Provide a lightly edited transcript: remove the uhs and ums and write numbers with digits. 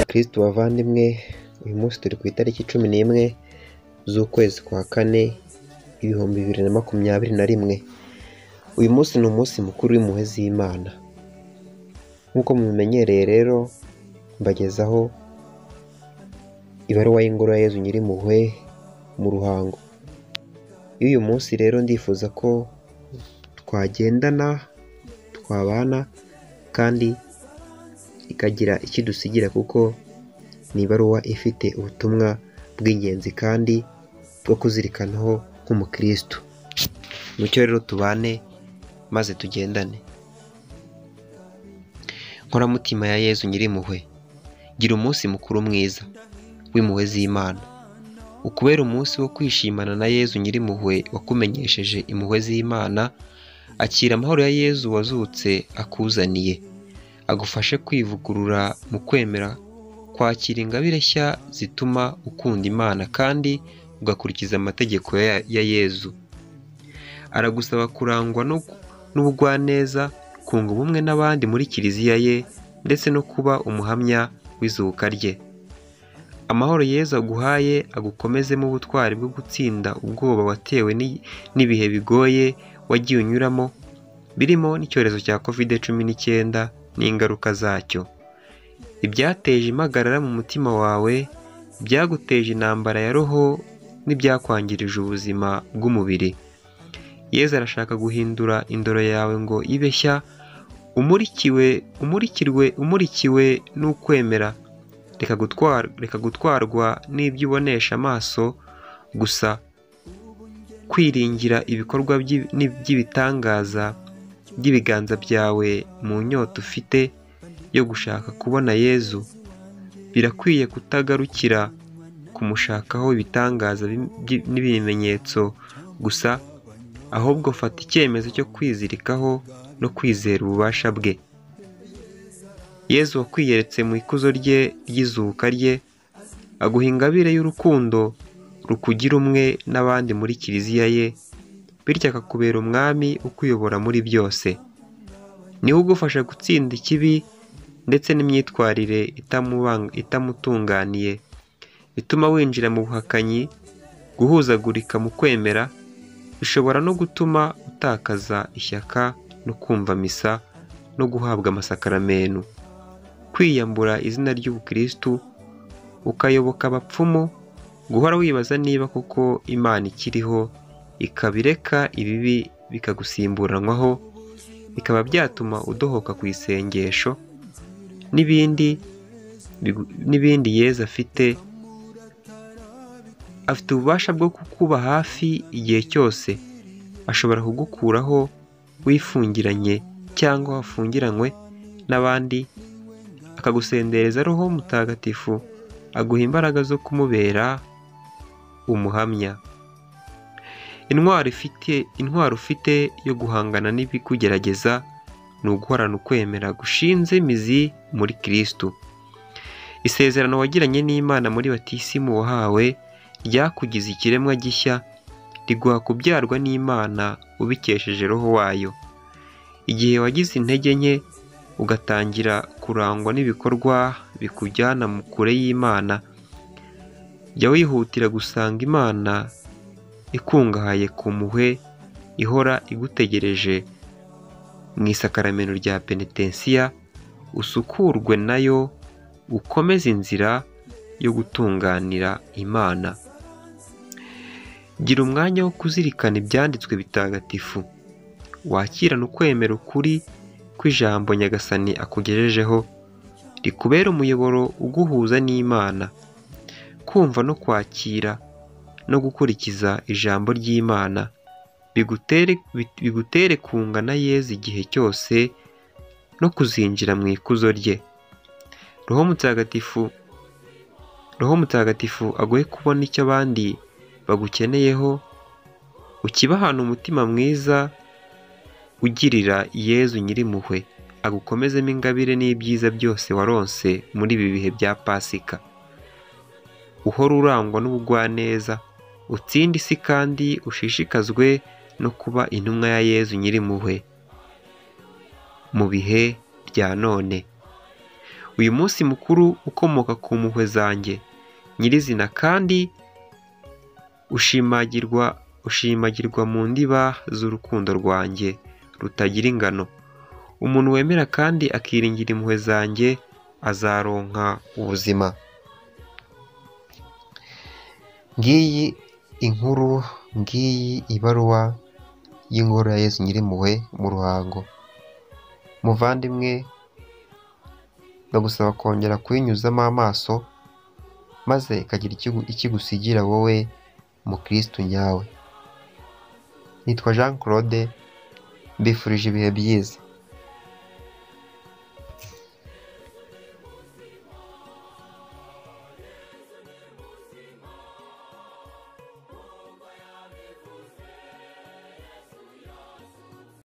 Kristo bavandimwe, uyu munsi turi ku itariki 11 z'ukwezi kwa kane 2021. Uyu munsi ni umunsi mukuru w'impuhwe z'Imana. Nk'uko mubimenyereye rero, mbagezaho ibaruwa y'ingoro ya Yezu Nyirimpuhwe mu Ruhango. Uyu munsi rero ndifuza ko twagendana, twabana kandi ikagira ikidusigira, kuko ni ibaruwa ifite ubutumwa bw'ingenzi kandi bwo kuzirikanaho nk'umukristo. Mucyo rero tubane maze tugendane. Nkoramutima ya Yezu Nyirimpuhwe, gira umunsi mukuru mwiza w'impuhwe z'Imana. Ukubera umunsi wo kwishimana na Yezu Nyirimpuhwe wakumenyesheje impuhwe z'Imana. Akira amahoro ya Yezu wazutse akuzaniye, agufashe kwivugurura mu kwemera, kwakira ingabire nshya zituma ukunda Imana kandi ugakurikiza amategeko ya Yezu. Aragusaba kurangwa n'ubugwaneza, kunga ubumwe n'abandi muri kiliziya ye, ndetse no kuba umuhamya w'izuka rye. Amahoro Yezu aguhaye agukomezemo ubutwari bwo gutsinda ubwoba watewe n'ibihe bigoye wagiye unyuramo, birimo n'icyorezo cya COVID-19 n'ingaruka zacyo. Ibyateje impagarara mu mutima wawe, byaguteje intambara ya roho n'ibyakwangirije ubuzima bw'umubiri. Yezu arashaka guhindura indoro yawe ngo ibe nshya, umurikiwe n'ukwemera. Reka gutwarwa n'ibyo ubonesha amaso gusa, kwiringira ibikorwa by'ibitangaza by'ibiganza byawe mu nyota ufite yo gushaka kubona Yezu. Birakwiye kutagarukira kumushakaho ibitangaza n'ibimenyetso gusa, ahubwo fata icyemezo cyo kwizirikaho no kwizera ububasha bwe. Yezu wakwiyeretse mu ikuzo rye ry'izuka rye, aguha ingabire y'urukundo rukugira umwe n'abandi muri kiliziya ye, bityo akakubera umwami ukuyobora muri byose. Niwe ugufasha gutsinda ikibi ndetse n'imyitwarire itamutunganiye, ituma winjira mu buhakanyi. Guhuzagurika mu kwemera bishobora no gutuma utakaza ishyaka no kumva misa no guhabwa amasakaramentu. Kwiyambura izina ry'ubukristu ukayoboka abapfumu, guhora wibaza niba koko Imana ikiriho, ikabireka ibibi bikagusimburanwaho, bikaba byatuma udohoka ku isengesho n'ibindi. Yezu afite ububasha bwo kukuba hafi igihe cyose. Ashobora kugukuraho wifungiranye cyangwa wafungiranywe n'abandi, akagusendereza Roho Mutagatifu, aguha imbaraga zo kumubera umuhamya. Intwaro ufite yo guhangana n'ibikugerageza ni uguhorana ukwemera gushinze imizi muri Kristo. Isezerano wagiranye n'Imana muri batisimu wahawe ryakugize ikiremwa gishya, riguha kubyarwa n'Imana ubikesheje Roho wayo. Igihe wagize intege nke ugatangira kurangwa n'ibikorwa bikujyana kure y'Imana, jya wihutira gusanga Imana ikungahaye ku mpuhwe, ihora igutegereje mu isakaramento rya penetensiya. Usukurwe nayo, ukomeze inzira yo gutunganira Imana. Gira umwanya wo kuzirikana ibyanditswe bitagatifu, wakirana ukwemera ukuri kw'ijambo Nyagasani akugejejeho, rikubera umuyoboro uguhuza n'Imana. Kumva no kwakira no gukurikiza ijambo ry'Imana bigutere kungana Yezu igihe cyose no kuzinjira mu ikuzo rye. Roho Mutagatifu aguhe kubona icyo abandi bagukeneyeho, ukibahana umutima mwiza ugirira Yezu Nyirimpuhwe, agukomezemo ingabire n'ibyiza byose waronse muri ibi bihe bya Pasika. Uhora urangwa n'ubugwaneza, utsinde isi kandi ushishikazwe no kuba intumwa ya Yezu Nyirimpuhwe mu bihe bya none. uyu munsi mukuru ukomoka ku mpuhwe zanjye nyirizina kandi ushimagirwa mu ndiba z'urukundo rwanjye rutagira ingano. Umuntu wemera kandi akiringira impuhwe zanjye azaronka ubuzima. Ngiyi inkuru, ngiyi ibaruwa y'ingoro ya Yezu Nyirimpuhwe mu Ruhango. Muvandimwe, ndagusaba kongera kuyinyuzamo amaso maze ikagira ikigusigira wowe mukristo nyawe. Nitwa Jean Claude, mbifurije ibihe byiza.